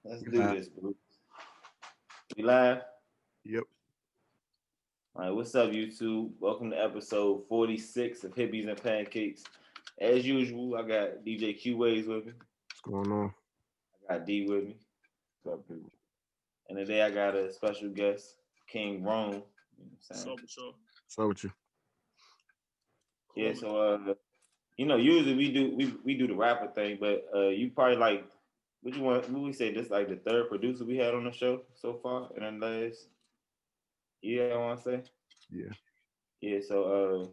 Let's do this, bro. We live? Yep. All right, what's up, YouTube? Welcome to episode 46 of Hippies and Pancakes. As usual, I got DJ Q Waves with me. What's going on? I got D with me. What's up, people? And today I got a special guest, King Rome. You know what I'm saying? What's up with you? Yeah, so usually we do the rapper thing, but you probably like what we say this like the third producer we had on the show so far in the last year, I wanna say. Yeah. Yeah, so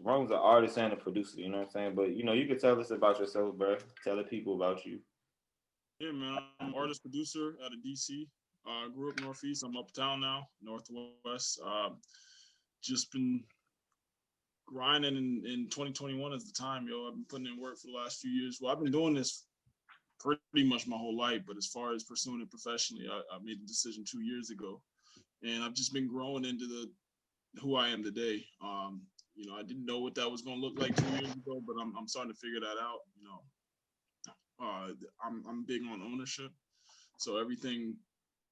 Rome's an artist and a producer, you know what I'm saying? But you can tell us about yourself, bro. Tell the people about you. Yeah, man. I'm artist producer out of DC. Grew up Northeast. I'm Uptown Now, Northwest. Just been grinding in 2021 is the time, yo. I've been putting in work for the last few years. Well, I've been doing this pretty much my whole life, but as far as pursuing it professionally, I made the decision 2 years ago, and I've just been growing into the who I am today. I didn't know what that was going to look like 2 years ago, but I'm starting to figure that out. I'm big on ownership, so everything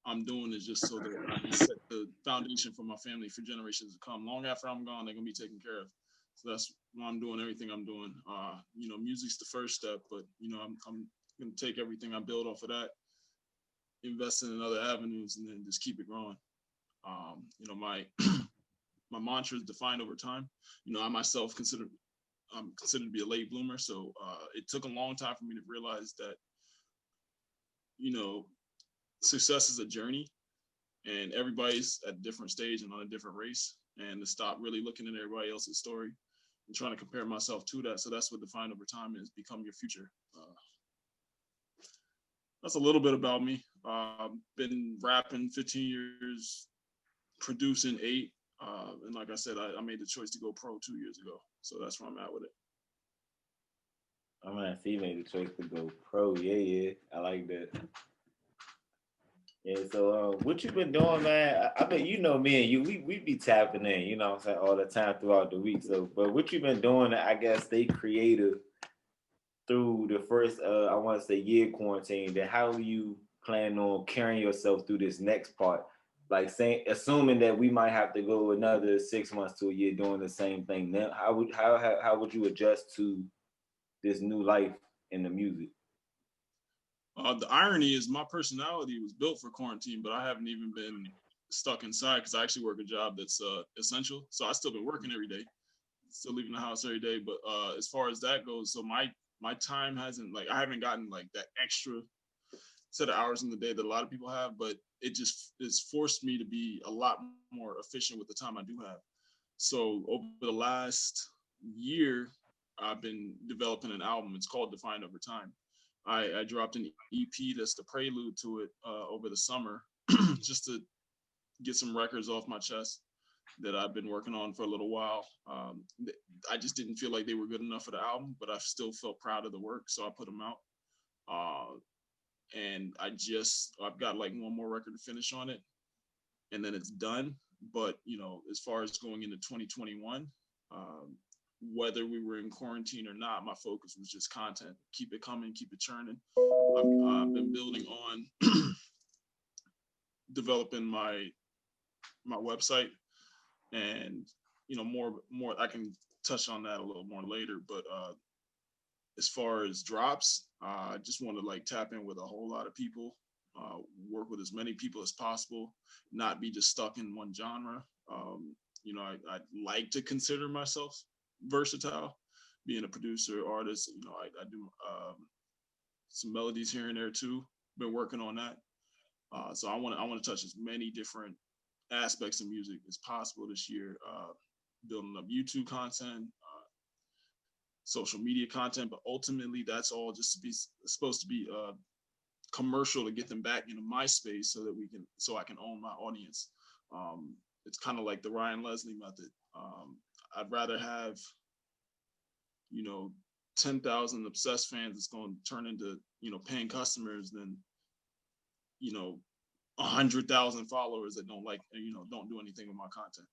I'm doing is just so that I can set the foundation for my family for generations to come. Long after I'm gone, they're gonna be taken care of. So that's why I'm doing everything I'm doing. Music's the first step, but I'm gonna take everything I build off of that, invest in other avenues, and then just keep it growing. My my mantra is defined over time. I myself I'm considered to be a late bloomer, so it took a long time for me to realize that success is a journey, and everybody's at a different stage and on a different race, and to stop really looking at everybody else's story and trying to compare myself to that. So that's what defined over time is: become your future. That's a little bit about me. Been rapping 15 years, producing 8, and like I said, I made the choice to go pro 2 years ago. So that's where I'm at with it. Oh man, so you made the choice to go pro. Yeah, I like that. Yeah, so what you been doing, man? I bet me and you, we be tapping in, you know what I'm saying, all the time throughout the week. So, but what you been doing, I guess, stay creative through the first, I want to say, year quarantine. Then how you plan on carrying yourself through this next part? Like assuming that we might have to go another 6 months to a year doing the same thing. Then how would you adjust to this new life in the music? The irony is my personality was built for quarantine, but I haven't even been stuck inside because I actually work a job that's essential. So I still been working every day, still leaving the house every day. But as far as that goes, so my time hasn't I haven't gotten like that extra set of hours in the day that a lot of people have, but it's forced me to be a lot more efficient with the time I do have. So over the last year, I've been developing an album. It's called Defined Over Time. I dropped an EP that's the prelude to it over the summer, just to get some records off my chest that I've been working on for a little while. I just didn't feel like they were good enough for the album, but I still felt proud of the work, so I put them out. And I've got like one more record to finish on it, and then it's done. But as far as going into 2021, whether we were in quarantine or not, my focus was just content. Keep it coming, keep it churning. I've been building on developing my website, and more. I can touch on that a little more later. But as far as drops, I just want to tap in with a whole lot of people, work with as many people as possible, not be just stuck in one genre. I like to consider myself versatile, being a producer, artist. I do some melodies here and there too. Been working on that. So I want to touch as many different aspects of music as possible this year. Building up YouTube content, social media content, but ultimately that's all just supposed to be commercial to get them back into my space so I can own my audience. It's kind of like the Ryan Leslie method. I'd rather have 10,000 obsessed fans that's going to turn into paying customers than 100,000 followers that don't do anything with my content.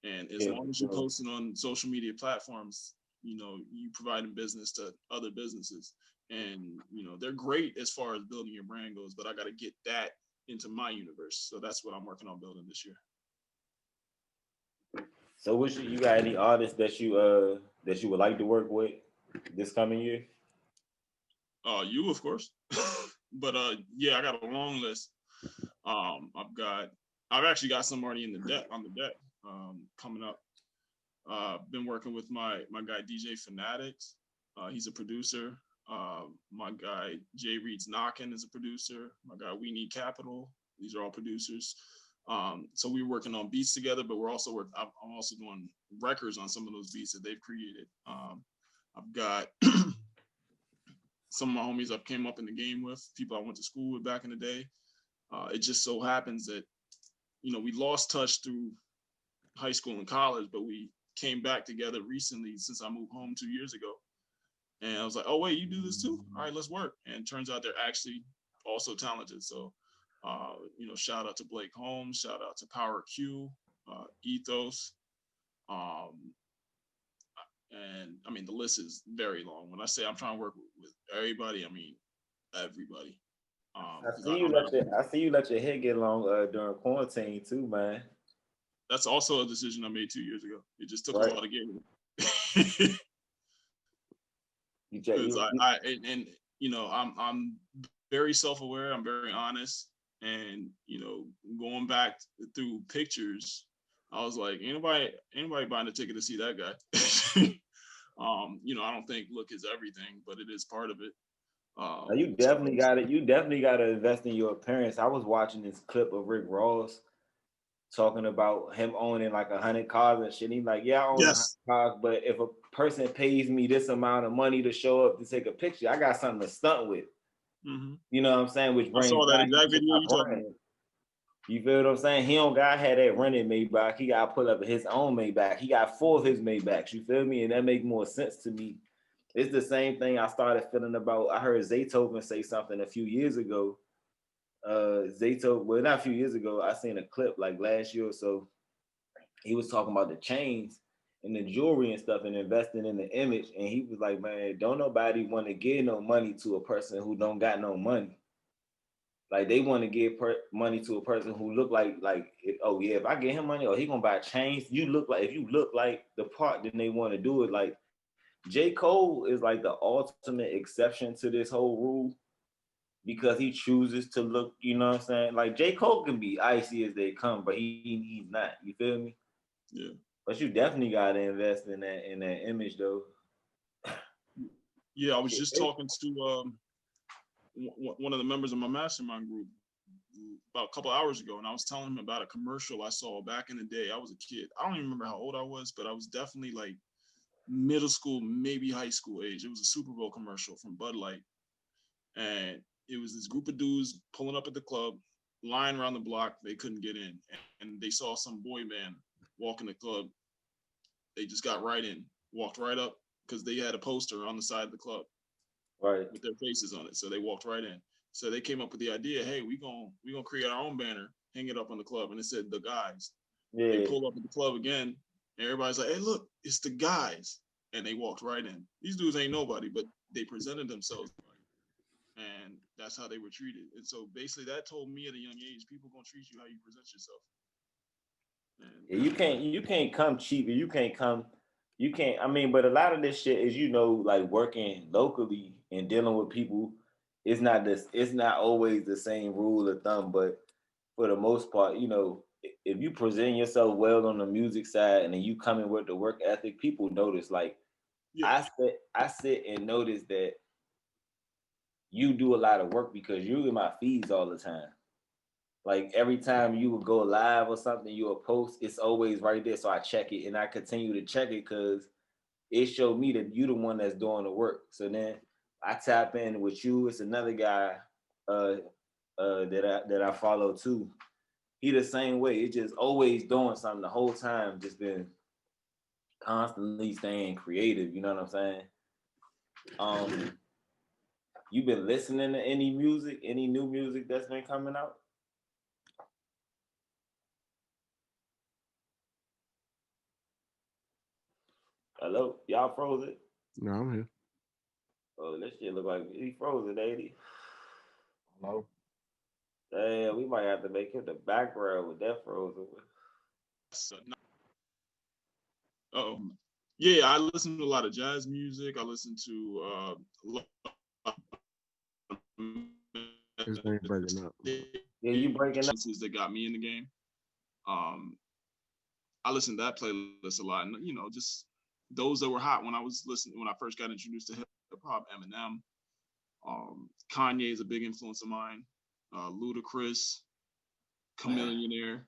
And as long as you're posting on social media platforms, you providing business to other businesses, and they're great as far as building your brand goes, but I got to get that into my universe. So that's what I'm working on building this year. So you got any artists that you would like to work with this coming year? You of course. But yeah, I got a long list. I've actually got some already on the deck coming up. Been working with my guy DJ Fanatics. He's a producer. My guy Jay Reed's Knockin' is a producer. My guy We Need Capital. These are all producers. So we're working on beats together, but I'm also doing records on some of those beats that they've created. I've got some of my homies I've came up in the game with, people I went to school with back in the day. It just so happens that, we lost touch through high school and college, but we came back together recently since I moved home 2 years ago. And I was like, oh, wait, you do this too? All right, let's work. And it turns out they're actually also talented. So, shout out to Blake Holmes, shout out to Power Q, Ethos. And I mean, the list is very long. When I say I'm trying to work with everybody, I mean everybody. I see you let your head get long during quarantine too, man. That's also a decision I made 2 years ago. It just took a while to get here. I'm very self-aware. I'm very honest, and going back through pictures, I was like, anybody buying a ticket to see that guy? I don't think look is everything, but it is part of it. You definitely got it. You definitely got to invest in your appearance. I was watching this clip of Rick Ross talking about him owning like 100 cars and shit. He's like, yeah, I own 100 cars, but if a person pays me this amount of money to show up to take a picture, I got something to stunt with. Mm-hmm. You know what I'm saying? Which brings I saw that exact video you talking about. You feel what I'm saying? He don't got had that running Maybach. He got to pull up his own Maybach. He got 4 of his Maybachs. You feel me? And that makes more sense to me. It's the same thing I started feeling about. I heard Zaytoven say something a few years ago. Well, not a few years ago. I seen a clip like last year or so. He was talking about the chains and the jewelry and stuff and investing in the image. And he was like, man, don't nobody want to give no money to a person who don't got no money. Like they want to give money to a person who look like oh yeah, if I get him money, he gonna buy chains. If you look like the part, then they want to do it. Like J. Cole is like the ultimate exception to this whole rule because he chooses to look, you know what I'm saying? Like J. Cole can be icy as they come, but he's not. You feel me? Yeah. But you definitely gotta invest in that image though. Yeah, I was just talking to one of the members of my mastermind group about a couple hours ago, and I was telling him about a commercial I saw back in the day. I was a kid. I don't even remember how old I was, but I was definitely like middle school, maybe high school age. It was a Super Bowl commercial from Bud Light. And it was this group of dudes pulling up at the club, lying around the block. They couldn't get in. And they saw some boy band walk in the club. They just got right in, walked right up because they had a poster on the side of the club. Right. With their faces on it. So they walked right in. So they came up with the idea, hey, we gonna create our own banner, hang it up on the club. And it said the guys. Yeah. They pulled up at the club again. And everybody's like, hey, look, it's the guys. And they walked right in. These dudes ain't nobody, but they presented themselves. And that's how they were treated. And so basically that told me at a young age, people gonna treat you how you present yourself. And you can't come cheap. I mean, but a lot of this shit is, like working locally and dealing with people. It's not always the same rule of thumb, but for the most part, if you present yourself well on the music side and then you come in with the work ethic, people notice. Like yeah. I sit and notice that you do a lot of work because you're in my feeds all the time. Like every time you would go live or something, you would post, it's always right there. So I check it and I continue to check it because it showed me that you the one that's doing the work. So then I tap in with you. It's another guy that I follow too. He the same way. It's just always doing something the whole time, just been constantly staying creative. You know what I'm saying? You been listening to any new music that's been coming out? Hello, y'all froze it. No, I'm here. Oh, this shit look like he froze it, 80. Hello. Damn, we might have to make him the background with that frozen. So, oh, yeah, I listen to a lot of jazz music. I listen to a lot His name breaking up. Yeah, you breaking up. that got me in the game. I listen to that playlist a lot, and just those that were hot when I first got introduced to hip hop. Eminem, Kanye is a big influence of mine. Ludacris, Chameleonaire.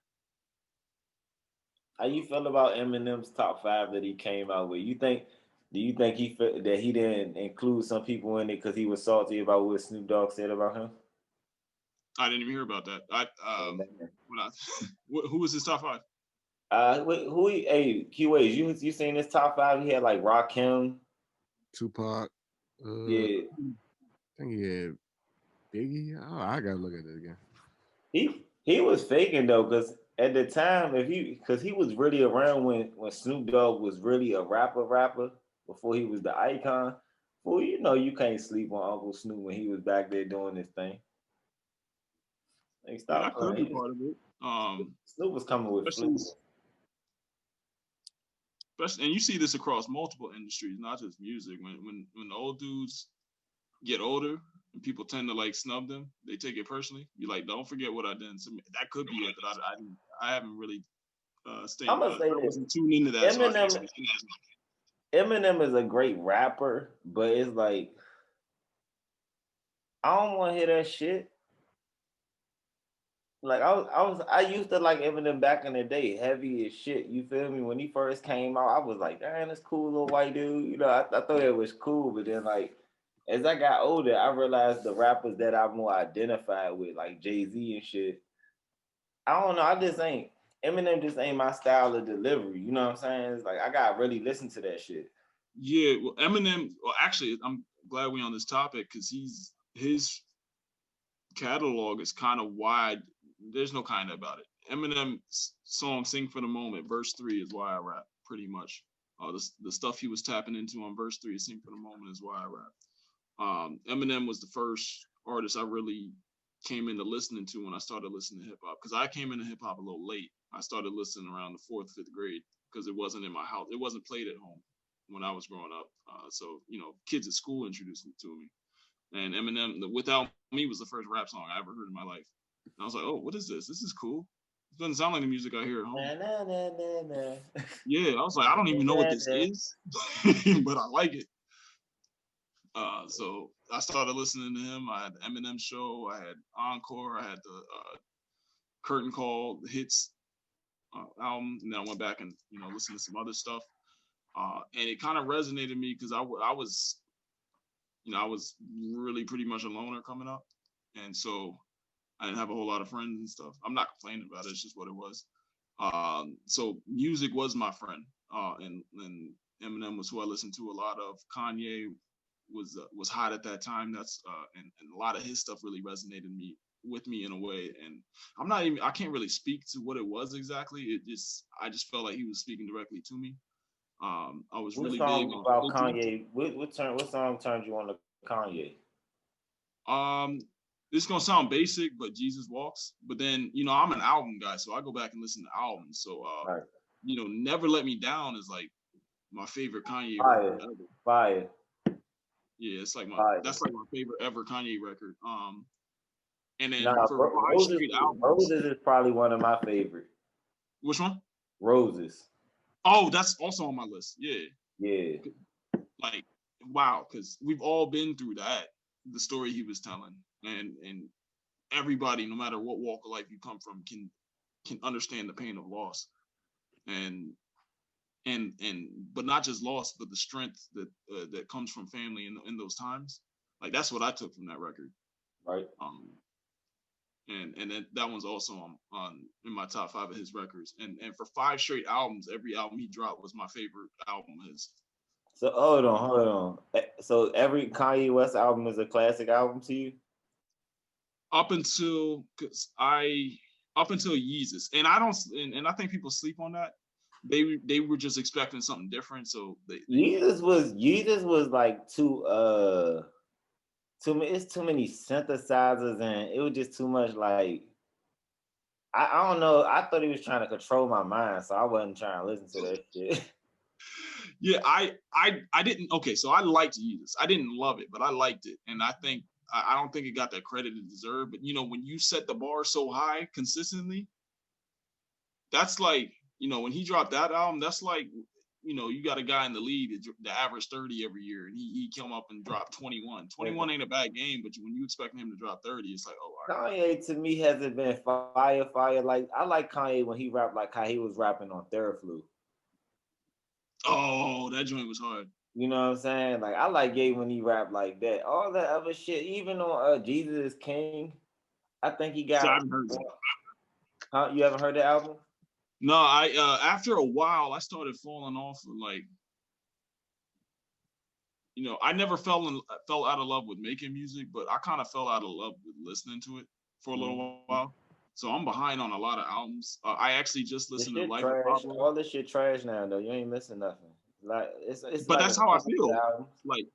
How you feel about Eminem's top 5 that he came out with? Do you think that he didn't include some people in it because he was salty about what Snoop Dogg said about him? I didn't even hear about that. Who was his top 5? Q-Ways, you seen his top 5? He had like Rakim. Tupac. Yeah. I think he had Biggie. Oh, I gotta look at it again. He was faking though, because at the time, because he was really around when Snoop Dogg was really a rapper before he was the icon. Well, you can't sleep on Uncle Snoop when he was back there doing this thing. Like, stop That could be playing. part of it. Snoop was coming with flips. And you see this across multiple industries, not just music. When the old dudes get older and people tend to like snub them, they take it personally. You're like, don't forget what I did. So that could be it, but I haven't really stayed. I'm gonna say I wasn't tuned into that. Eminem is a great rapper, but it's like I don't want to hear that shit. Like I used to like Eminem back in the day, heavy as shit. You feel me? When he first came out, I was like, damn, this cool little white dude. I thought it was cool, but then like as I got older, I realized the rappers that I'm more identified with, like Jay-Z and shit. I don't know. Eminem just ain't my style of delivery. You know what I'm saying? It's like I gotta really listen to that shit. Yeah, well, Eminem. Well, actually, I'm glad we're on this topic because his catalog is kind of wide. There's no kind of about it. Eminem's song "Sing for the Moment" verse 3 is why I rap pretty much. The stuff he was tapping into on verse 3, "Sing for the Moment," is why I rap. Eminem was the first artist I really came into listening to when I started listening to hip hop, because I came into hip hop a little late. I started listening around the 4th, 5th grade because it wasn't in my house. It wasn't played at home when I was growing up. So kids at school introduced it to me. And Eminem, "Without Me" was the first rap song I ever heard in my life. And I was like, oh, what is this? This is cool. It doesn't sound like the music I hear at home. Yeah, I was like, I don't even know what this is, but I like it. So I started listening to him. I had the Eminem Show. I had Encore. I had the Curtain Call, the Hits album. And then I went back and listened to some other stuff. And it kind of resonated with me because I was really pretty much a loner coming up, and so I didn't have a whole lot of friends and stuff. I'm not complaining about it; it's just what it was. So music was my friend, and Eminem was who I listened to a lot of. Kanye was hot at that time. That's and a lot of his stuff really resonated with me in a way. And I can't really speak to what it was exactly. I just felt like he was speaking directly to me. I was really big about Kanye. What song turned you on to Kanye? This is gonna sound basic, but Jesus Walks. But then I'm an album guy, so I go back and listen to albums. So right. Never Let Me Down is like my favorite Kanye record ever. Fire. Yeah, it's like that's Fire. like my favorite ever Kanye record. And then for Roses is probably one of my favorite. Which one? Roses. Oh, that's also on my list. Yeah. Yeah. Like, wow, because we've all been through that. The story he was telling, and everybody, no matter what walk of life you come from, can understand the pain of loss, and but not just loss, but the strength that comes from family in those times. Like that's what I took from that record. Right. And that one's also on in my top 5 of his records. And for 5 straight albums, every album he dropped was my favorite album of his. So hold on. So every Kanye West album is a classic album to you? Up until Yeezus, and I don't, and I think people sleep on that. they were just expecting something different. So Jesus was like it's too many synthesizers and it was just too much like I don't know. I thought he was trying to control my mind, so I wasn't trying to listen to that shit. Yeah, I didn't. Okay, so I liked Jesus. I didn't love it, but I liked it, and I don't think it got that credit it deserved. But when you set the bar so high consistently, that's like when he dropped that album, that's like you got a guy in the league that average 30 every year, and he came up and dropped 21. 21 ain't a bad game, but when you expect him to drop 30, it's like, oh, all right. Kanye to me hasn't been fire. Like I like Kanye when he rapped like how he was rapping on Theraflu. Oh, that joint was hard. You know what I'm saying? Like I like Ye when he rapped like that. All that other shit, even on Jesus is King, I think he got. See, I haven't heard that. You haven't heard the album? No, I after a while I started falling off of like, I never fell out of love with making music, but I kind of fell out of love with listening to it for a little while. So I'm behind on a lot of albums. I actually just listened to Life of Pablo. All this shit trash now though. You ain't missing nothing. Like it's but like that's how I feel. Like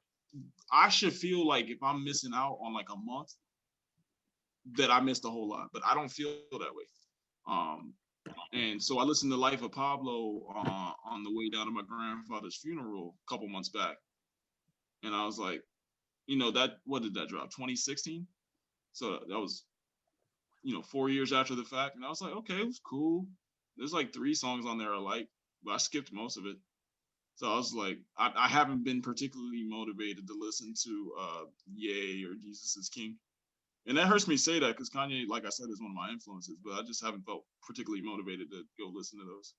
I should feel like if I'm missing out on like a month, that I missed a whole lot. But I don't feel that way. And so I listened to Life of Pablo on the way down to my grandfather's funeral a couple months back. And I was like, what did that drop? 2016? So that was, 4 years after the fact. And I was like, okay, it was cool. There's like 3 songs on there I like, but I skipped most of it. So I was like, I haven't been particularly motivated to listen to Ye or Jesus is King. And that hurts me to say that because Kanye, like I said, is one of my influences, but I just haven't felt particularly motivated to go listen to those.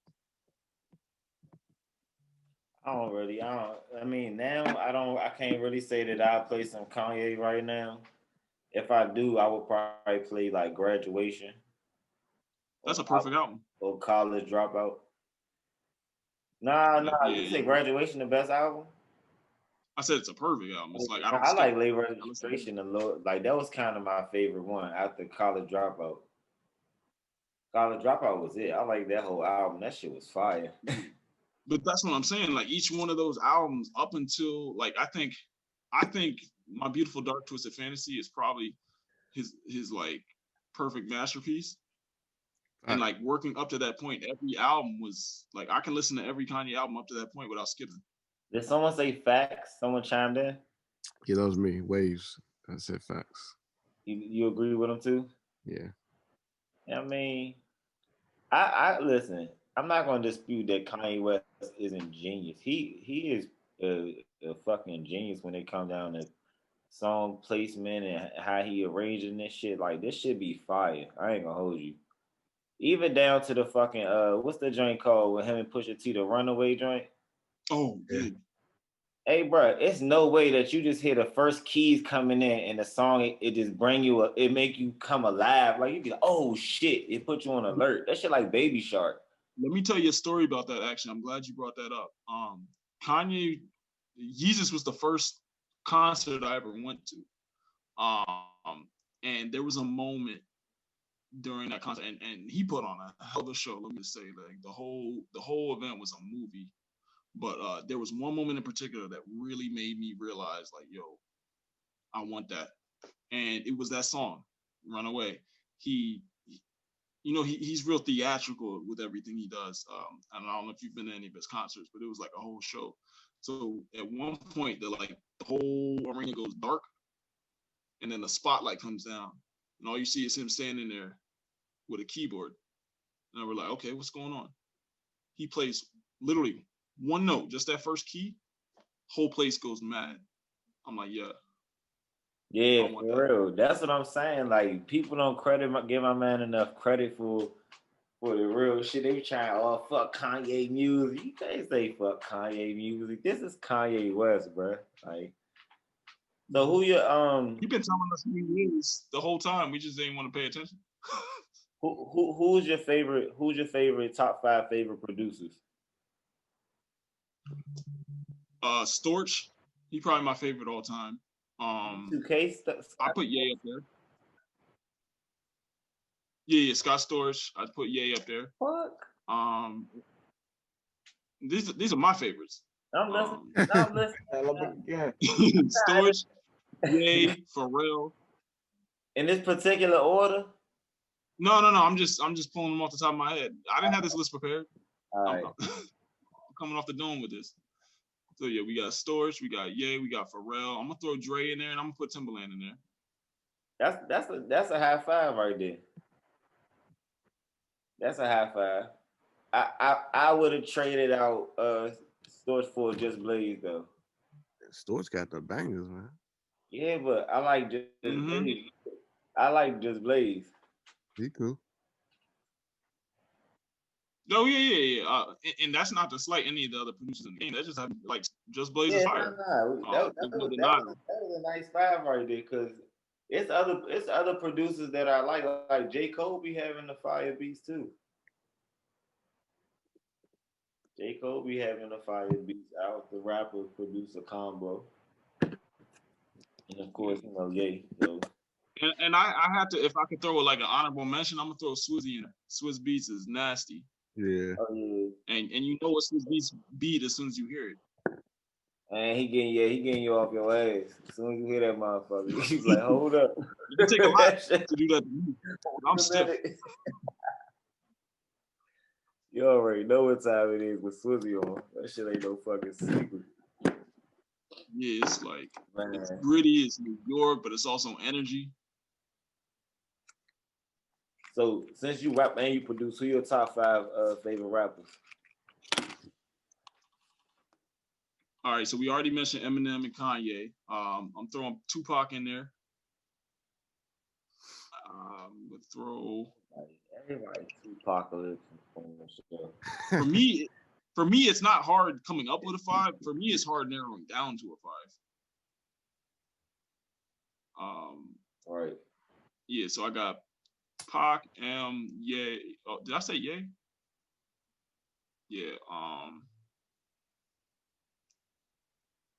I mean, now I can't really say that I'll play some Kanye right now. If I do, I would probably play like Graduation. That's a perfect album. Or College Dropout. Nah, you say Graduation the best album? I said it's a perfect album. It's like I like Late Registration a lot. Like that was kind of my favorite one after College Dropout. College Dropout was it. I like that whole album. That shit was fire. But that's what I'm saying. Like each one of those albums, up until like I think My Beautiful Dark Twisted Fantasy is probably his like perfect masterpiece. And like working up to that point, every album was like I can listen to every Kanye album up to that point without skipping. Did someone say facts? Someone chimed in? Yeah, that was me. Waves. I said facts. You agree with him too? Yeah. I mean, I listen. I'm not gonna dispute that Kanye West isn't genius. He is a fucking genius when it comes down to song placement and how he arranging this shit. Like this should be fire. I ain't gonna hold you. Even down to the fucking what's the joint called with him and Pusha T, the Runaway joint? Oh, yeah. Hey, bro, it's no way that you just hear the first keys coming in and the song it just bring you it make you come alive. Like you be like, oh shit, it put you on alert. That shit like Baby Shark. Let me tell you a story about that. Actually, I'm glad you brought that up. Kanye, Jesus was the first concert I ever went to, and there was a moment during that concert, and he put on a hell of a show. Let me say, like the whole event was a movie. But there was one moment in particular that really made me realize, like, yo, I want that. And it was that song, Runaway. He's real theatrical with everything he does. I don't know if you've been to any of his concerts, but it was like a whole show. So at one point, the whole arena goes dark, and then the spotlight comes down, and all you see is him standing there with a keyboard. And we're like, okay, what's going on? He plays literally one note, just that first key, whole place goes mad. I'm like, yeah. Yeah, for real. That's what I'm saying. Like people don't give my man enough credit for the real shit. They trying, fuck Kanye music. You can't say fuck Kanye music. This is Kanye West, bro. Like, so who you You've been telling us who he is the whole time. We just didn't want to pay attention. Who's your favorite? Who's your favorite top 5 favorite producers? Storch, he probably my favorite all time. 2K I put Ye up there. Yeah, Scott Storch. I put Ye up there. Fuck. These are my favorites. I'm listening. I'm listening. Yeah. Storage, Ye, Pharrell. In this particular order? No. I'm just pulling them off the top of my head. I didn't have this list prepared. All right. I'm coming off the dome with this. So yeah, we got Storage, we got Ye, we got Pharrell. I'm gonna throw Dre in there, and I'm gonna put Timberland in there. That's a high five right there. That's a high five. I would have traded out Storch for Just Blaze though. Storch got the bangers, man. Yeah, but I like Just Blaze. I like Just Blaze. He cool. No, yeah. And that's not to slight any of the other producers in the game. That's just how, like, Just Blaze is fire. That was a nice five right there because it's other producers that I like J. Cole be having the fire beats too. J. Cole be having the fire beats out the rapper producer combo. And of course, Ye. So. And I have to, if I could throw like an honorable mention, I'm gonna throw Swizzy in there. Swizz Beats is nasty. Yeah. Oh, yeah. And you know what Swizz Beats beat as soon as you hear it. And he getting you off your ass. As soon as you hear that motherfucker, he's like, hold up. You can take a lot to do that to me. I'm stiff. You already know what time it is with Swizzy on. That shit ain't no fucking secret. Yeah, it's like, it's gritty, it's New York, but it's also energy. So, since you rap and you produce, who your top 5 favorite rappers? All right, so we already mentioned Eminem and Kanye. I'm throwing Tupac in there. Would throw everybody Tupac. For me, it's not hard coming up with a 5. For me, it's hard narrowing down to a 5. Right. Yeah, so I got Pac, Ye. Oh, did I say Ye? Yeah.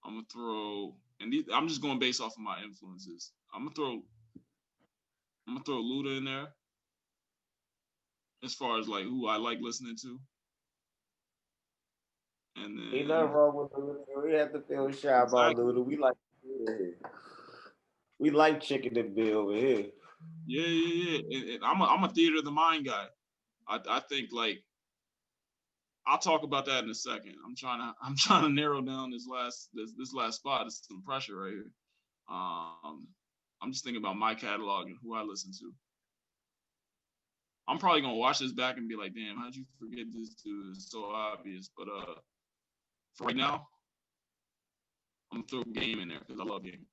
I'm gonna throw, and I'm just going based off of my influences. I'm gonna throw Luda in there. As far as like who I like listening to. And then ain't nothing wrong with Luda. We have to feel shy about Luda. We like chicken and bill over here. Yeah. And I'm a theater of the mind guy. I think like I'll talk about that in a second. I'm trying to narrow down this last spot. It's some pressure right here. I'm just thinking about my catalog and who I listen to. I'm probably gonna watch this back and be like, damn, how'd you forget this dude? It's so obvious. But for right now, I'm gonna throw Game in there because I love Game.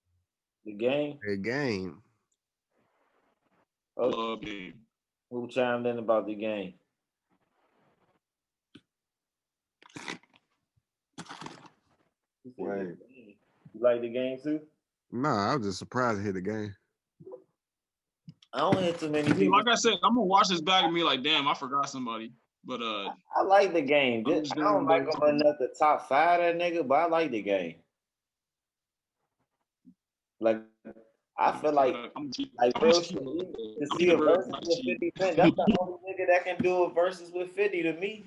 The Game? The Game. I love Game. Who chimed in about the Game? Right. You like the Game too? Nah, I was just surprised to hear the Game. I don't hear too many people. Like I said, I'm gonna watch this back and be like, damn, I forgot somebody. But I like the Game. I don't like him enough the top 5 that nigga, but I like the Game. Like I feel like to see a versus with 50 Cent, that's the only nigga that can do a versus with 50 to me.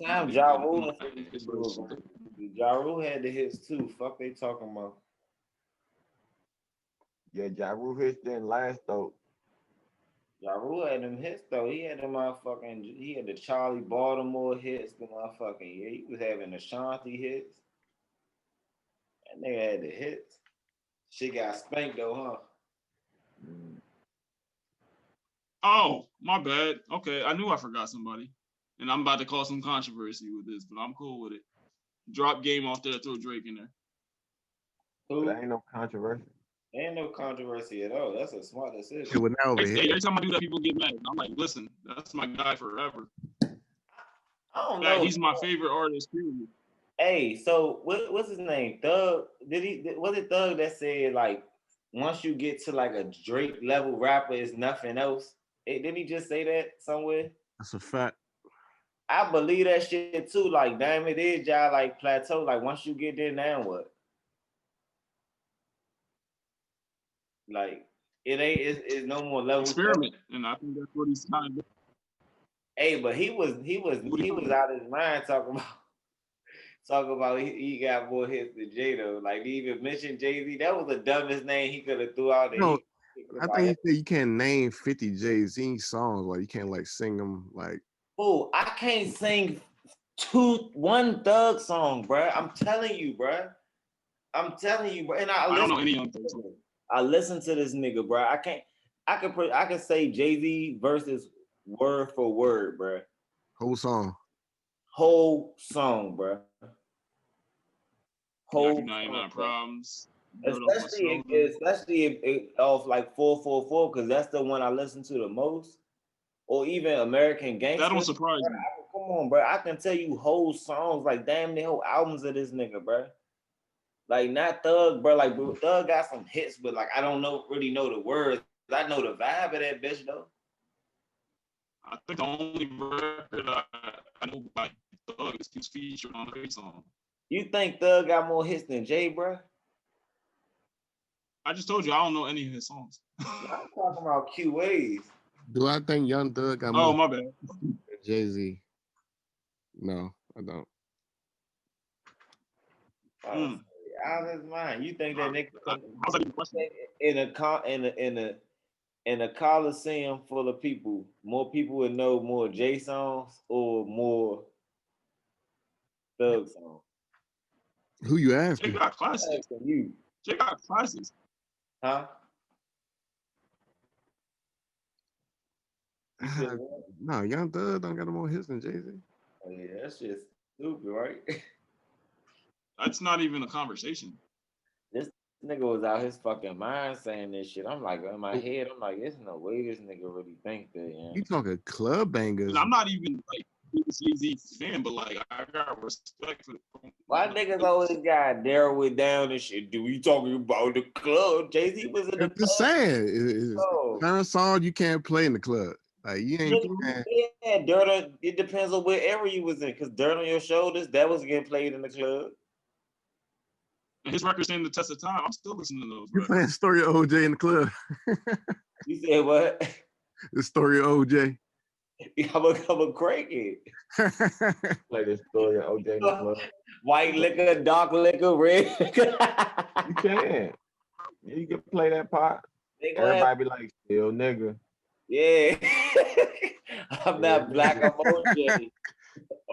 Time Ja Rule had the hits too. Fuck they talking about. Yeah, Ja Rule hits didn't last though. Ja Rule had them hits though. He had the Charlie Baltimore hits, the motherfucking, yeah, he was having the Ashanti hits. That nigga had the hits. Shit got spanked though, huh? Oh, my bad. Okay, I knew I forgot somebody. And I'm about to cause some controversy with this, but I'm cool with it. Drop Game off there, throw Drake in there. There ain't no controversy. Ain't no controversy at all. That's a smart decision. Every time I do that, people get mad. I'm like, listen, that's my guy forever. I don't know. He's my favorite artist, period. Hey, so what's his name? Thug? Was it Thug that said like once you get to like a Drake level rapper, it's nothing else? Didn't he just say that somewhere? That's a fact. I believe that shit too. Like, damn, it is y'all like plateau. Like once you get there, now what? Like it ain't. It's no more level. Experiment, and I think that's what he's trying to do. Hey, but he was out of his mind talking about he got more hits than Jay though. Like he even mentioned Jay-Z. That was the dumbest name he could have threw out there. No, I think he said you can't name 50 Jay-Z songs. Like you can't like sing them like. Oh, I can't sing one Thug song, bro. I'm telling you, bro. And I don't know any Young Thug song. I listen to this nigga, bro. I can say Jay-Z versus word for word, bro. Whole song, bro. Whole 99 Problems. Especially if off like 444, because that's the one I listen to the most. Or even American Gangster. That don't surprise me. Come on, bro. I can tell you whole songs, like damn the whole albums of this nigga, bro. Like not Thug, bro. Like Thug got some hits, but like I don't really know the words. I know the vibe of that bitch though. I think the only record I know by Thug is his feature on the song. You think Thug got more hits than Jay, bro? I just told you I don't know any of his songs. I'm talking about QAs. do I think Young Thug got more? Oh, my bad. Jay-Z. No, I don't. Out of his mind. You think that nigga how's that even a question? in a coliseum full of people, more people would know more Jay songs or more Thug songs? Who you Jay asking? got classics. You. Jay got classics. Huh? No, Young Thug don't got more hits than Jay-Z. Oh, yeah, that's just stupid, right? That's not even a conversation. This nigga was out his fucking mind saying this shit. I'm like, in my head, I'm like, there's no way this nigga really think that. Yeah. You talking club bangers? And I'm not even like a Jay-Z fan, but like I got respect for. Why niggas always got narrow it down and shit? Do we talking about the club? Jay-Z was in the club. Just saying, current song you can't play in the club. Like you ain't. Yeah, Dirt. It depends on wherever you was in, cause Dirt on Your Shoulders that was getting played in the club. And his records stand the test of time. I'm still listening to those. You playing Story of OJ in the club? You said what? The Story of OJ. I'm a cranky. Play this story of OJ in the club. White liquor, dark liquor, red. You can. You can play that part. Everybody be like, still nigga. Yeah. I'm not black, I'm OJ.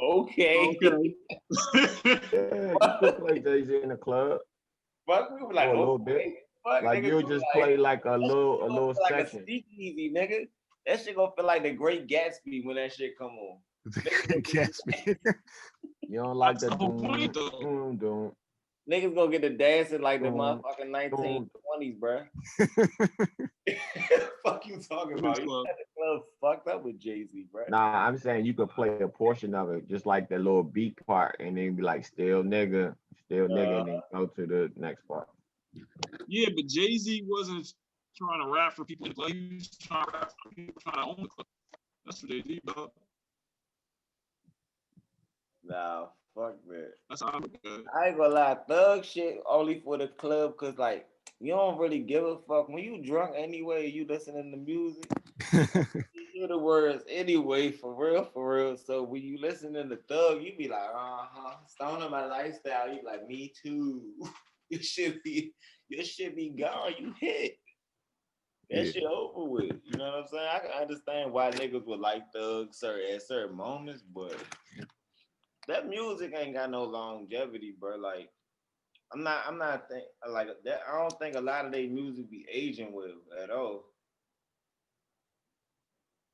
Okay. Yeah, you could play Jay-Z in the club. Fuck, we were like, a little bit. Fuck, like you just play like a little section. Like a easy, nigga. That shit gonna feel like the Great Gatsby when that shit come on. Gatsby. You don't like the doom. Niggas gonna get to dancing like the motherfucking 1920s, bro. Fuck you talking about? You got the club fucked up with Jay-Z, bro. Nah, I'm saying you could play a portion of it, just like the little beat part, and then be like, still nigga, and then go to the next part. Yeah, but Jay-Z wasn't trying to rap for people in the club. He was trying to rap for people trying to own the club. That's what Jay-Z about. Nah, fuck that. That's how I'm good. I ain't gonna lie, Thug shit only for the club, cause like you don't really give a fuck when you drunk anyway. You listening to music, you hear the words anyway. For real. So when you listening to Thug, you be like, stone on my lifestyle. You be like, me too. Your shit be gone. You hit. That shit over with. You know what I'm saying? I can understand why niggas would like Thug at certain moments, but that music ain't got no longevity, bro. Like, I'm not like that. I don't think a lot of their music be aging well at all.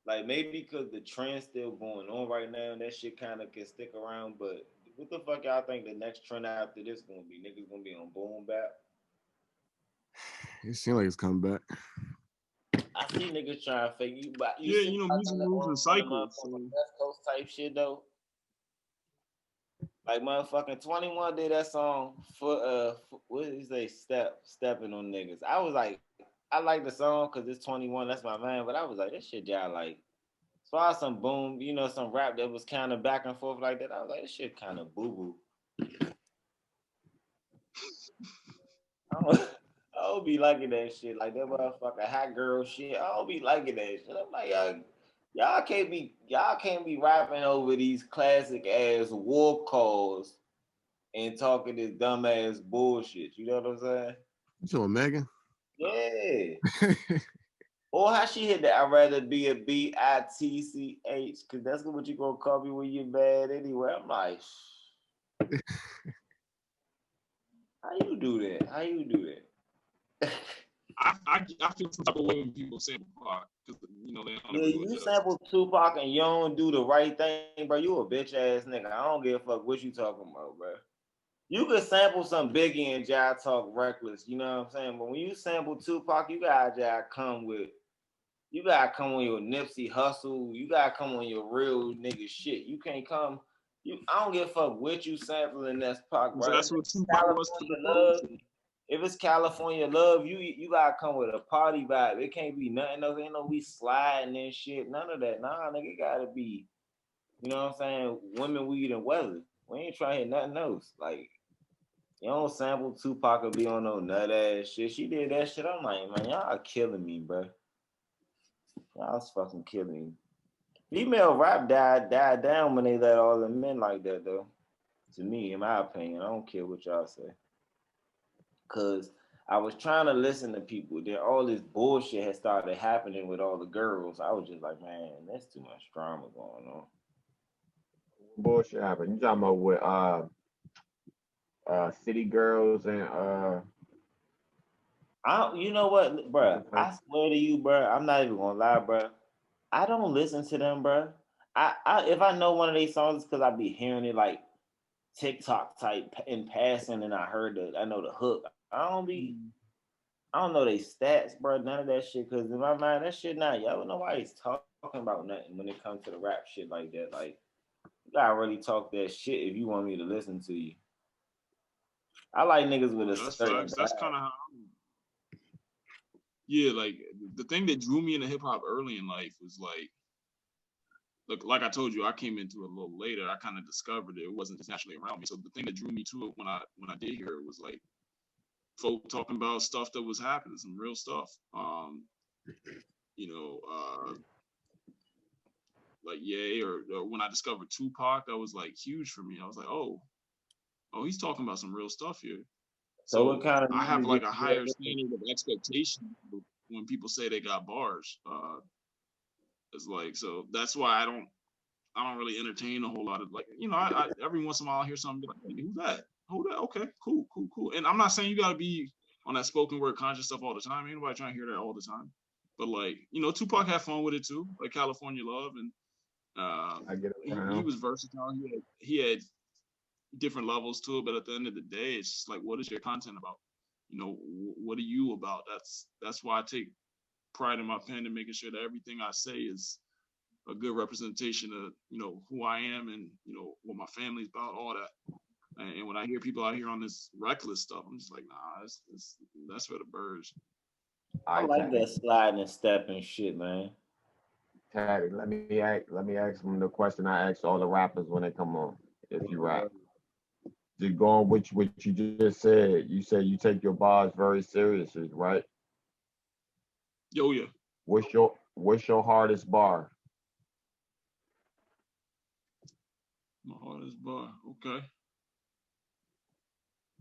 Like maybe because the trend's still going on right now, and that shit kind of can stick around. But what the fuck y'all think the next trend after this gonna be? Niggas gonna be on boom bap? It seems like it's coming back. I see niggas trying to fake you, but music moves in cycles. West Coast type shit though. Like motherfucking 21 did that song for what did he say? Stepping on niggas. I was like, I like the song because it's 21, that's my man, but I was like, this shit y'all like. As far as some boom, some rap that was kind of back and forth like that, I was like, this shit kind of boo-boo. I don't be liking that shit. Like that motherfucker hot girl shit. I don't be liking that shit. I'm like, y'all can't be rapping over these classic ass war calls and talking this dumb ass bullshit. You know what I'm saying? You talking Megan? Yeah. Or how she hit that? I'd rather be a bitch, because that's what you gonna call me when you're bad anyway. I'm like, how you do that? How you do that? I feel some type of way when people say Tupac because you know they don't Yeah, ever do it you justice. sample Tupac and you don't do the right thing, bro. You a bitch ass nigga. I don't give a fuck what you talking about, bro. You could sample some Biggie and Jai talk reckless, you know what I'm saying? But when you sample Tupac, you gotta come with your Nipsey Hustle. You gotta come on your real nigga shit. You can't come. I don't give a fuck what you sampling that's Pac, So bro. that's what Tupac was to the Love, first. if it's California love, you gotta come with a party vibe. It can't be nothing else. Ain't no we sliding and shit. None of that. Nah, nigga, it gotta be. You know what I'm saying? Women, weed, and weather. We ain't trying to hit nothing else. Like you don't sample Tupac or be on no nut ass shit. She did that shit. I'm like, man, y'all killing me, bro. Y'all's fucking killing me. Female rap died down when they let all the men like that, though. To me, in my opinion, I don't care what y'all say. Cause I was trying to listen to people. Then all this bullshit had started happening with all the girls. I was just like, man, that's too much drama going on. Bullshit happened. You talking about with City Girls and You know what, bro? I swear to you, bro. I'm not even gonna lie, bro. I don't listen to them, bro. If I know one of these songs, it's because I be hearing it like TikTok type in passing, and I know the hook. I don't know they stats, bro. None of that shit. Cause in my mind, that shit not. Y'all don't know why he's talking about nothing when it comes to the rap shit like that. Like, you gotta really talk that shit if you want me to listen to you. I like niggas with a certain. That's kind of how. Yeah, like the thing that drew me into hip hop early in life was like I told you, I came into it a little later. I kind of discovered it wasn't just naturally around me. So the thing that drew me to it when I did hear it was like folk talking about stuff that was happening, some real stuff. You know, like Ye or when I discovered Tupac, that was like huge for me. I was like, oh, he's talking about some real stuff here. So what kind of I have music like a higher standard of expectation when people say they got bars. It's like so that's why I don't really entertain a whole lot of like I every once in a while I hear something be like, hey, who's that? Who that? Okay, cool. And I'm not saying you gotta be on that spoken word conscious stuff all the time. Ain't nobody trying to hear that all the time. But like Tupac had fun with it too, like California Love, and I get it. he was versatile. He had different levels to it, but at the end of the day, it's just like, what is your content about? What are you about? That's why I take pride in my pen and making sure that everything I say is a good representation of who I am and what my family's about, all that. And when I hear people out here on this reckless stuff, I'm just like, nah, that's for the birds. I like that sliding and stepping shit, man. Taddy, let me ask them the question I ask all the rappers when they come on. If you rap, just go on what you just said. You said you take your bars very seriously, right? Yo, yeah. What's your hardest bar? My hardest bar, okay.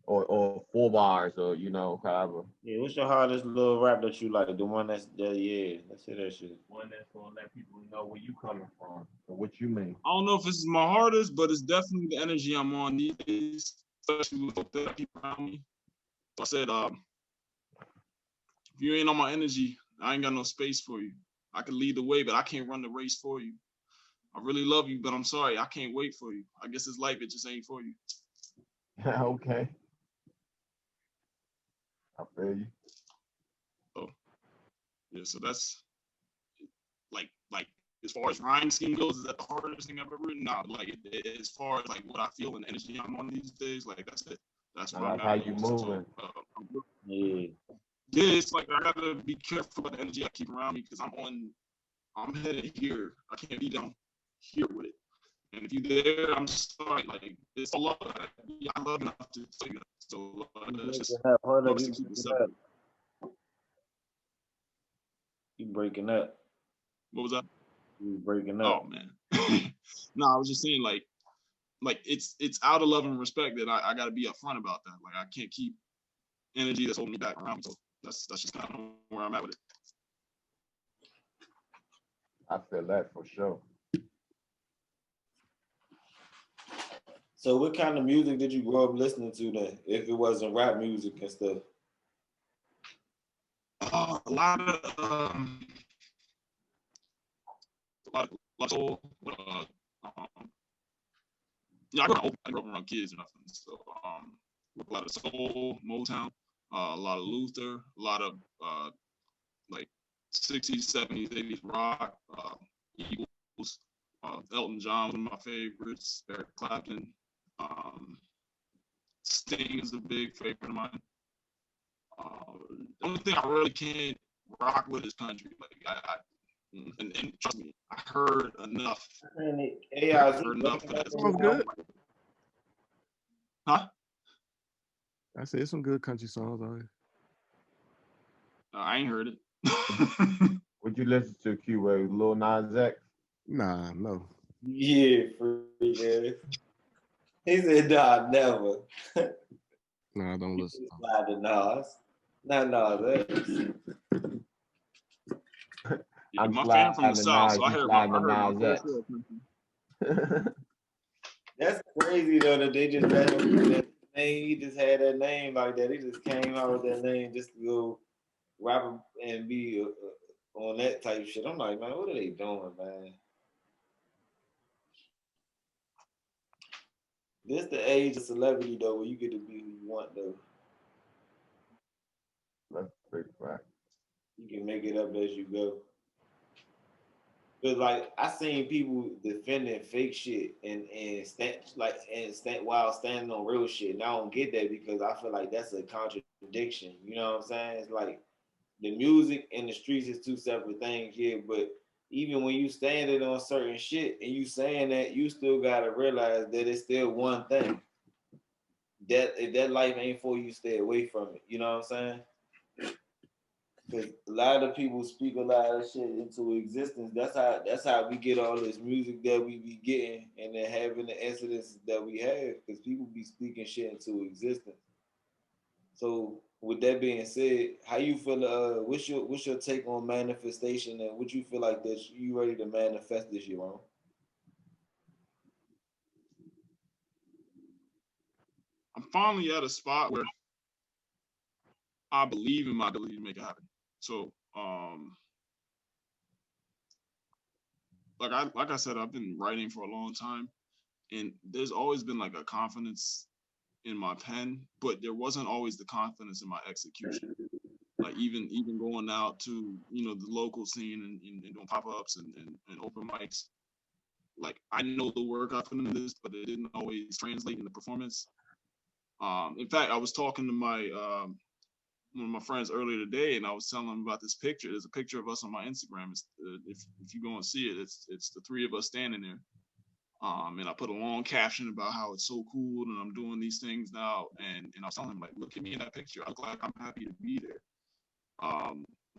Or 4 bars, or however. Yeah, what's your hardest little rap that you like? The one let's say that shit. One that's gonna let people know where you coming from or what you mean. I don't know if this is my hardest, but it's definitely the energy I'm on these days, especially with the people around me. I said, if you ain't on my energy, I ain't got no space for you. I can lead the way, but I can't run the race for you. I really love you, but I'm sorry, I can't wait for you. I guess it's life, it just ain't for you. Okay. I feel you. So, yeah, so that's like as far as rhyme scheme goes, is that the hardest thing I've ever written? Nah, like as far as like what I feel and the energy I'm on these days, like that's it. That's what I'm how you moving. Yeah. Yeah, it's like I gotta be careful about the energy I keep around me because I'm headed here. I can't be down here with it. And if you there, I'm sorry. Like it's a lot. I love enough to tell you that. So it's just Hold up, to keep it separate. You breaking up. What was that? You breaking up. Oh man. No, I was just saying like it's out of love and respect that I got to be upfront about that. Like I can't keep energy that's holding me back around. So that's just kind of where I'm at with it. I feel that for sure. So what kind of music did you grow up listening to then? If it wasn't rap music and stuff? A lot of soul. I grew up around kids and nothing. So a lot of soul, Motown, a lot of Luther, a lot of like 60s, 70s, 80s rock, Eagles, Elton John, one of my favorites, Eric Clapton. Sting is a big favorite of mine. The only thing I really can't rock with is country. Like and trust me, I heard enough. I heard enough for that. Sounds good. Huh? I said some good country songs on it. I ain't heard it. Would you listen to QA Lil Nas X? Nah, no. Yeah, yeah. He said, nah, never. No, I don't listen. Slide to Nas. Not Nas. Yeah, my fan from the South, so I heard my X. That's crazy though that they just let him do that name. He just had that name like that. He just came out with that name just to go rap and be on that type of shit. I'm like, man, what are they doing, man? This the age of celebrity though, where you get to be who you want though. That's a big fact. You can make it up as you go. But like I seen people defending fake shit and while standing on real shit. And I don't get that because I feel like that's a contradiction. You know what I'm saying? It's like the music and the streets is two separate things here. But even when you standing on certain shit and you saying that, you still gotta realize that it's still one thing. That if that life ain't for you, stay away from it. You know what I'm saying? Because a lot of people speak a lot of shit into existence. That's how we get all this music that we be getting and then having the incidents that we have. Because people be speaking shit into existence. So with that being said, how you feel? What's your take on manifestation and what you feel like that you ready to manifest this year on? I'm finally at a spot where I believe in my ability to make it happen. So, like I said, I've been writing for a long time, and there's always been like a confidence in my pen, but there wasn't always the confidence in my execution. Like even going out to the local scene and doing pop-ups and open mics. Like I know the work I put into this, but it didn't always translate into performance. In fact, I was talking to my one of my friends earlier today, and I was telling him about this picture. There's a picture of us on my Instagram. It's, if you go and see it, it's the three of us standing there. And I put a long caption about how it's so cool and I'm doing these things now. And I was telling him, like, look at me in that picture. I look like I'm happy to be there.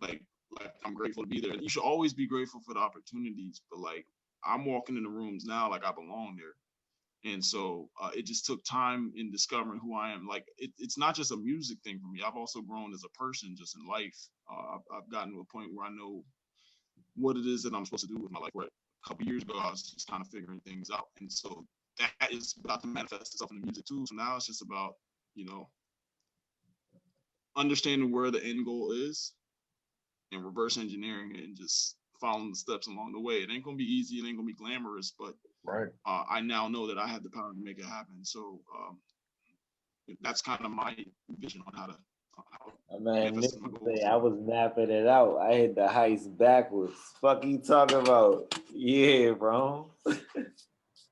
Like I'm grateful to be there. You should always be grateful for the opportunities, but like I'm walking in the rooms now like I belong there. And so it just took time in discovering who I am. Like it's not just a music thing for me. I've also grown as a person just in life. I've gotten to a point where I know what it is that I'm supposed to do with my life. Where a couple years ago, I was just kind of figuring things out. And so that is about to manifest itself in the music too. So now it's just about, understanding where the end goal is and reverse engineering it and just following the steps along the way. It ain't gonna be easy. It ain't gonna be glamorous, but right. I now know that I have the power to make it happen. So that's kind of my vision on how to. Man, I was mapping it out. I hit the heist backwards. Fuck you talking about? Yeah, bro.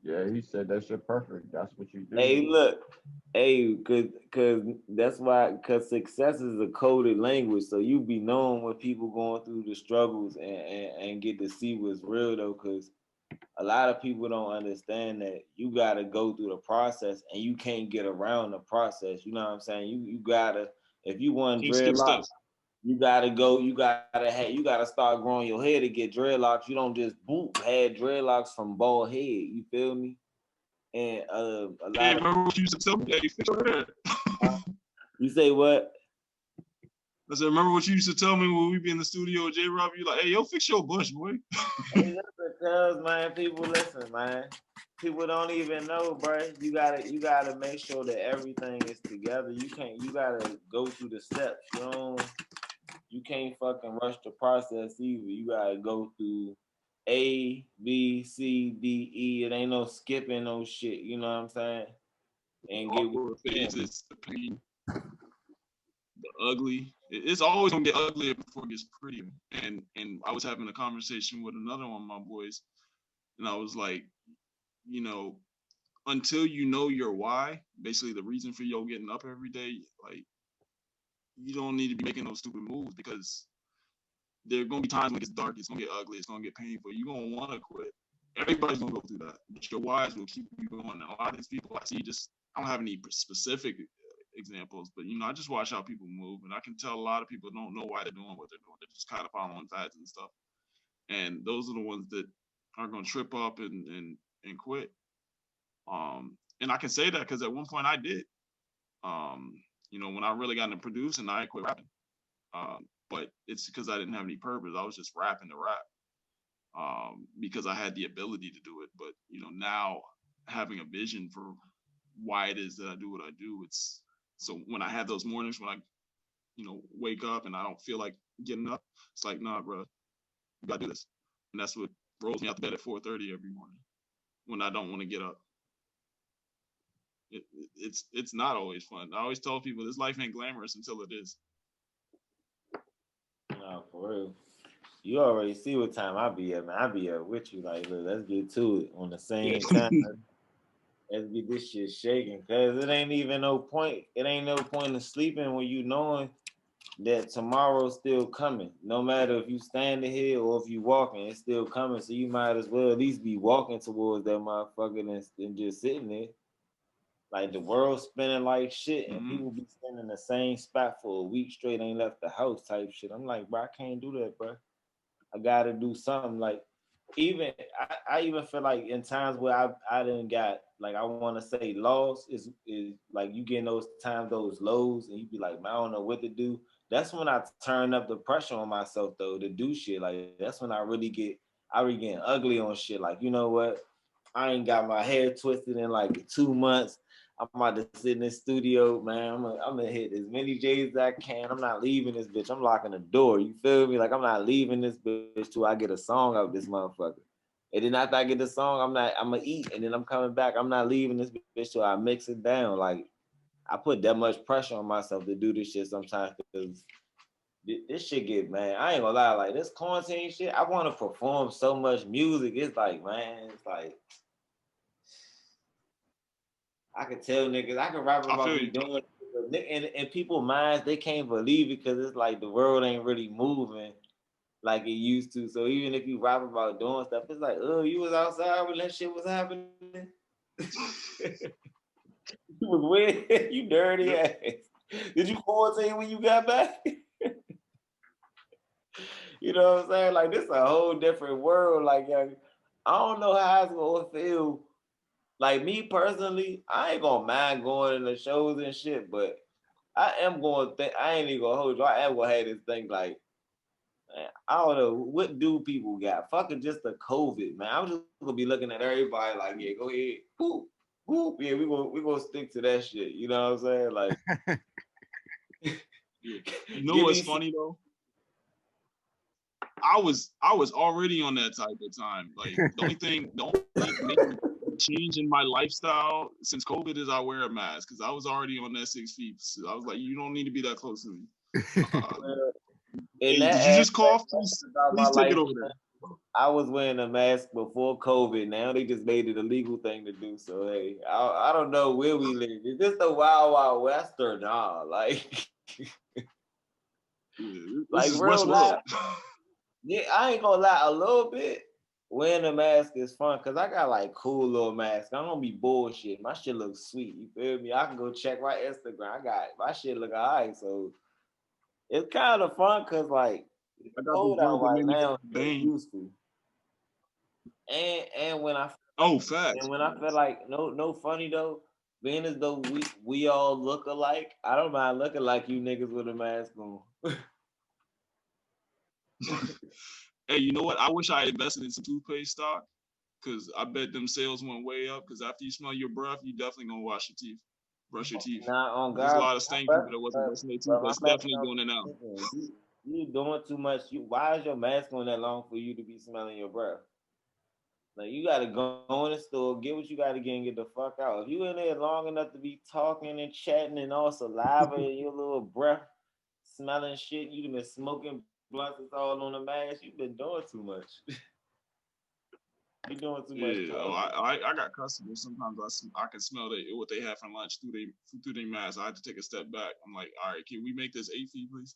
Yeah, he said that shit perfect. That's what you do. Hey, look. Hey, cause that's why, cause success is a coded language. So you be knowing when people going through the struggles and get to see what's real though. Cause a lot of people don't understand that you gotta go through the process and you can't get around the process. You know what I'm saying? You gotta, if you want dreadlocks, You gotta go. You gotta start growing your hair to get dreadlocks. You don't just boop had dreadlocks from bald head. You feel me? And a lot Hey, of remember what you used to tell me? Hey, fix your hair. you say what? I said, remember what you used to tell me when we be in the studio with J-Rob? You like, hey, yo, fix your bush, boy. Hey, that's because, man, people listen, man. People don't even know, bro. You gotta make sure that everything is together. You gotta go through the steps. You can't fucking rush the process either. You gotta go through A, B, C, D, E. It ain't no skipping no shit. You know what I'm saying? And get Awkward phases, the pain, the ugly. It's always gonna get uglier before it gets prettier. And I was having a conversation with another one of my boys, and I was like, you know, until you know your why, basically the reason for your getting up every day, like you don't need to be making those stupid moves because there are gonna be times when it gets dark, it's gonna get ugly, it's gonna get painful. You're gonna want to quit. Everybody's gonna go through that, but your whys will keep you going. A lot of these people I see just I don't have any specific examples, but I just watch how people move, and I can tell a lot of people don't know why they're doing what they're doing. They're just kind of following fads and stuff, and those are the ones that are gonna trip up and quit. And I can say that because at one point I did. When I really got into producing, I quit rapping. But it's because I didn't have any purpose. I was just rapping to rap because I had the ability to do it. But now having a vision for why it is that I do what I do, it's so when I have those mornings when I wake up and I don't feel like getting up, it's like, nah, bro, you gotta do this, and that's what rolls me out to bed at 4:30 every morning when I don't want to get up. It's not always fun. I always tell people this life ain't glamorous until it is. No, for real. You already see what time I be at, man. I be up with you. Like, look, let's get to it on the same time. Let's get this shit shaking. Cause it ain't even no point. It ain't no point in sleeping when you knowing that tomorrow's still coming. No matter if you standing here or if you walking, it's still coming. So you might as well at least be walking towards that motherfucker than just sitting there. Like the world's spinning like shit, and people be standing in the same spot for a week straight, ain't left the house type shit. I'm like, bro, I can't do that, bro. I gotta do something. Like, even I even feel like in times where I didn't got like I want to say lost is like you get in those times, those lows, and you be like, man, I don't know what to do. That's when I turn up the pressure on myself though to do shit. Like that's when I really getting ugly on shit. Like, you know what? I ain't got my hair twisted in like 2 months. I'm about to sit in this studio, man. I'm gonna hit as many J's as I can. I'm not leaving this bitch. I'm locking the door. You feel me? Like I'm not leaving this bitch till I get a song out of this motherfucker. And then after I get the song, I'm gonna eat, and then I'm coming back. I'm not leaving this bitch till I mix it down. Like I put that much pressure on myself to do this shit sometimes because this shit get, man. I ain't gonna lie, like this quarantine shit. I want to perform so much music. It's like, man, it's like. I can tell niggas, I can rap about me doing it, and people minds, they can't believe it because it's like the world ain't really moving like it used to. So even if you rap about doing stuff, it's like, oh, you was outside when that shit was happening. You was weird, you dirty ass. Did you quarantine when you got back? You know what I'm saying? Like this a whole different world. Like, I don't know how it's gonna feel. Like me personally, I ain't gonna mind going to the shows and shit, but I am going to think, I ain't even gonna hold you. I am gonna have this thing like, man, I don't know, what do people got? Fucking just the COVID, man. I'm just gonna be looking at everybody like, yeah, go ahead. Whoop, whoop. Yeah, we gonna stick to that shit. You know what I'm saying? Like, you know what's funny though? I was already on that type of time. Like the only thing change in my lifestyle since COVID is I wear a mask because I was already on that 6 feet. So I was like, you don't need to be that close to me. Hey, did you just cough? Please take it over there. I was wearing a mask before COVID. Now they just made it a legal thing to do. So hey, I don't know where we live. Is this the Wild Wild West or nah? Like, like real life. Yeah, I ain't gonna lie, a little bit. Wearing a mask is fun because I got like cool little masks. I don't be bullshit. My shit looks sweet. You feel me? I can go check my Instagram. I got my shit look alright. So It's kind of fun because like I got this cold joint out that right made me now. go It's bang. useful. And Oh, facts. when I feel like no funny though, being as though we all look alike, I don't mind looking like you niggas with a mask on. Hey, you know what? I wish I invested in some toothpaste stock because I bet them sales went way up. Because after you smell your breath, you definitely gonna wash your teeth, brush your teeth. Now on There's a God, lot of stank people that wasn't brushing their teeth. but my That's mask definitely on. going in now. You doing too much. Why is your mask on that long for you to be smelling your breath? Like you gotta go in the store, get what you gotta get, and get the fuck out. If you in there long enough to be talking and chatting and all saliva and your little breath smelling shit, you've been smoking blunts it's all on the mask. You've been doing too much. You're doing too much Yeah, talking. I got customers. Sometimes I can smell what they have for lunch through their mask. I had to take a step back. I'm like, all right, can we make this 8 feet, please?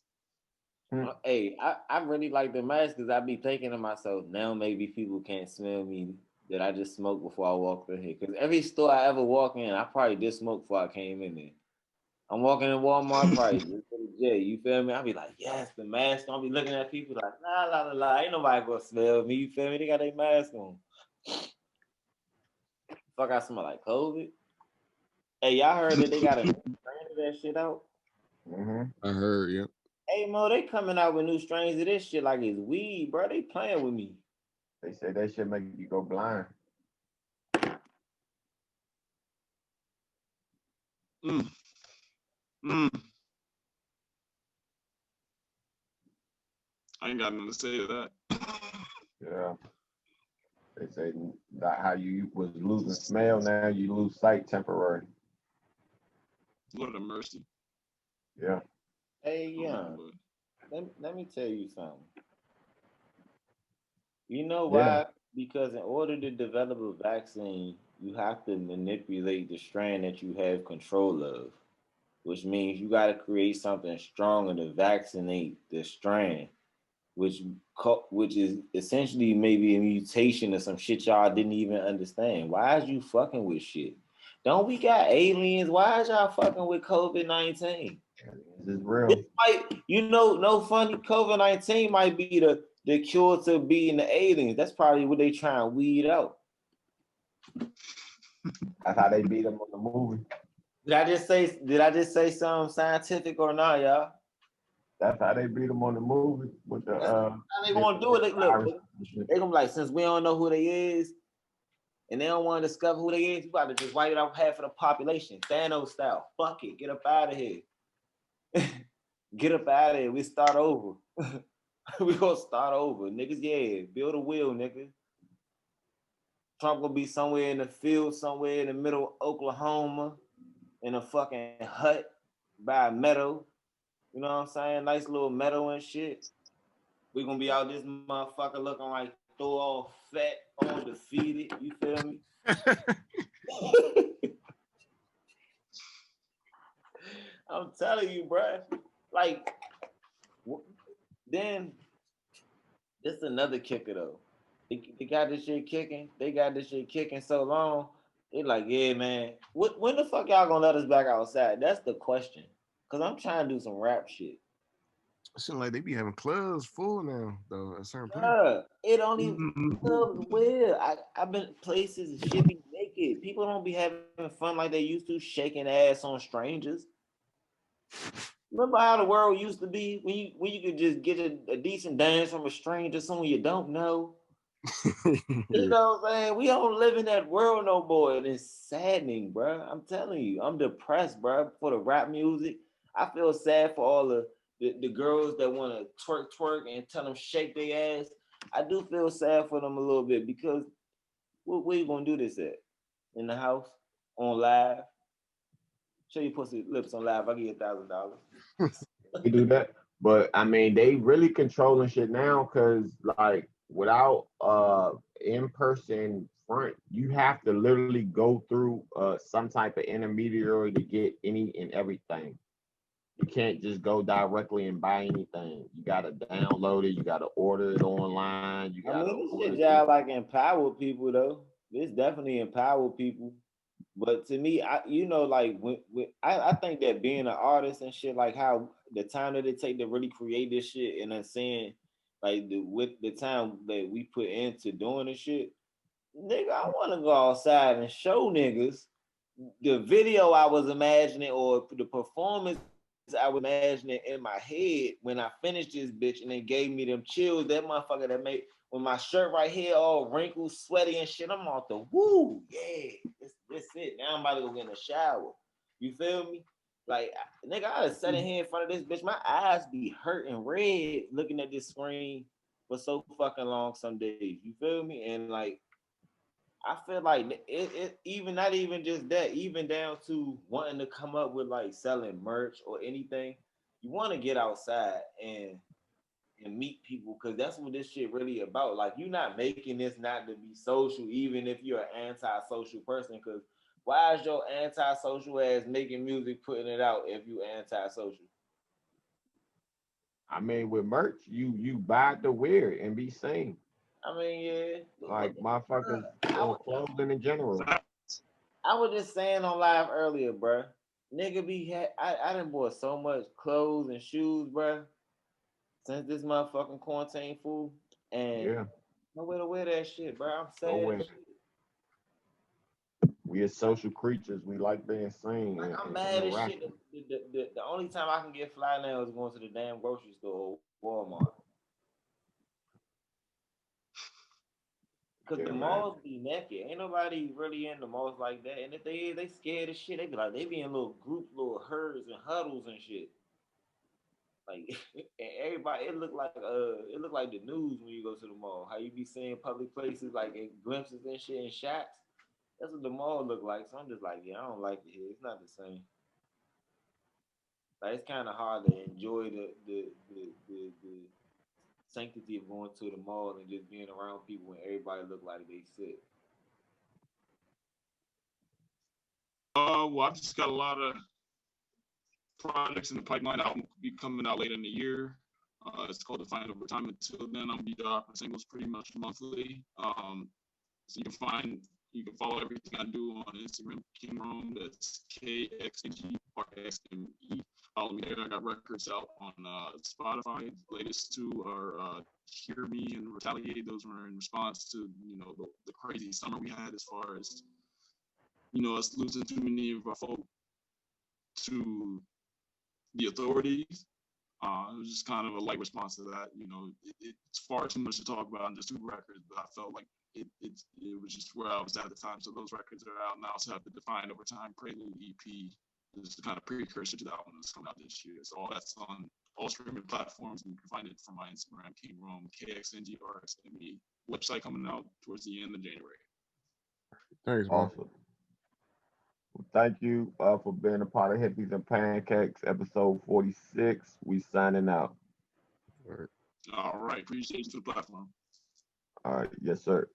Hey, I really like the mask because I be thinking to myself, now maybe people can't smell me that I just smoked before I walked in here. Because every store I ever walk in, I probably did smoke before I came in there. I'm walking in Walmart, probably just for the J. You feel me? I'll be like, yes, the mask. I'll be looking at people like, la. Ain't nobody gonna smell me. You feel me? They got their mask on. Fuck, I smell like COVID. Hey, y'all heard that they got a new strain of that shit out? I heard, yeah. Hey, Mo, they coming out with new strains of this shit like it's weed, bro. They playing with me. They say that shit make you go blind. Mm. Mm. I ain't got nothing to say to that. Yeah. They say that how you was losing smell, now you lose sight temporary. Lord have mercy. Yeah. Hey, Oh, young, let me tell you something. You know Yeah. why? Because in order to develop a vaccine, you have to manipulate the strain that you have control of, which means you got to create something stronger to vaccinate the strain, which which is essentially maybe a mutation of some shit y'all didn't even understand. Why is you fucking with shit? Don't we got aliens? Why is y'all fucking with COVID-19? This is real. No funny. COVID-19 might be the cure to being the aliens. That's probably what they try and weed out. That's how they beat them on the movie. Did I just say something scientific or not, y'all? That's how they beat them on the movie with the How they gonna do it? They gonna be like, since we don't know who they is, and they don't want to discover who they is, you got to just wipe it out half of the population, Thanos style. Fuck it, get up out of here. Get up out of here. We start over. We gonna start over, niggas. Yeah, build a wheel, nigga. Trump gonna be somewhere in the field, somewhere in the middle of Oklahoma, in a fucking hut by a meadow. You know what I'm saying? Nice little meadow and shit. We gonna be out this motherfucker looking like Thor all fat, all defeated. You feel me? I'm telling you, bruh. Like, then this another kicker though. They got this shit kicking. They got this shit kicking so long. They like, yeah, man. When the fuck y'all gonna let us back outside? That's the question. Cause I'm trying to do some rap shit. It seems like they be having clubs full now, though, at certain places. It only clubs where I've been places shit be naked. People don't be having fun like they used to, shaking ass on strangers. Remember how the world used to be when you could just get a decent dance from a stranger, someone you don't know. You know what I'm saying? We don't live in that world no more, and it's saddening, bro. I'm telling you, I'm depressed, bro. For the rap music, I feel sad for all the girls that want to twerk and tell them shake their ass. I do feel sad for them a little bit because where you gonna do this at? In the house, on live? Show your pussy lips on live. I give you $1,000. We do that. But I mean, they really controlling shit now because like without in-person front, you have to literally go through some type of intermediary to get any and everything. You can't just go directly and buy anything. You gotta download it. You gotta order it online. You I gotta mean, this order shit it. y'all like empower people though. This definitely empower people. But to me, like I think that being an artist and shit, like how the time that it take to really create this shit, and then saying like with the time that we put into doing this shit, nigga, I want to go outside and show niggas the video I was imagining or the performance I was imagining in my head when I finished this bitch, and they gave me them chills. That motherfucker that made with my shirt right here all wrinkled, sweaty and shit. I'm off the woo, yeah. This it. Now I'm about to go get in the shower. You feel me? Like, nigga, I just sat in here in front of this bitch. My eyes be hurting red looking at this screen for so fucking long some days. You feel me? And like, I feel like it even not even just that, even down to wanting to come up with like selling merch or anything. You want to get outside and meet people because that's what this shit really about. Like, you're not making this not to be social, even if you're an anti-social person. Because why is your anti-social ass making music, putting it out if you anti-social? I mean, with merch, you buy to wear it and be seen. I mean, yeah. Like motherfuckers or clothing in general. I was just saying on live earlier, bro. Nigga I done bought so much clothes and shoes, bro, since this motherfucking quarantine fool. And Yeah, no way to wear that shit, bro. I'm no saying way. We as social creatures, we like being seen. like, I'm and mad as shit. The only time I can get fly now is going to the damn grocery store or Walmart. Cause Yeah, the man. malls be naked. Ain't nobody really in the malls like that. And if they is, they scared as shit. They be like, they be in little groups, little herds and huddles and shit. Like, and everybody, it look like the news when you go to the mall. How you be seeing public places like in glimpses and shit and shots. That's what the mall look like. So I'm just like, yeah, I don't like it here. It's not the same. Like, it's kind of hard to enjoy the sanctity of going to the mall and just being around people when everybody look like they sick. Well, I've just got a lot of projects in the pipeline. Album will be coming out later in the year. It's called Defined Over Time. Until then, I'll be dropping singles pretty much monthly. So you can follow everything I do on Instagram, King Rome. That's KXNGRXME. Follow me there. I got records out on Spotify. Latest two are Hear Me and Retaliate. Those were in response to the crazy summer we had as far as us losing too many of our folk to the authorities. It was just kind of a light response to that. It's far too much to talk about in just two records, but I felt like it was just where I was at the time. So those records are out now. So I have the Defined Over Time Prelude EP. This is the kind of precursor to that one that's coming out this year. So all that's on all streaming platforms, and you can find it from my Instagram, King Rome, KXNGRXME. Website coming out towards the end of January. Thanks, man. Awesome. Well, thank you for being a part of Hippies and Pancakes, episode 46. We signing out. All right. Appreciate you to the platform. All right. Yes, sir.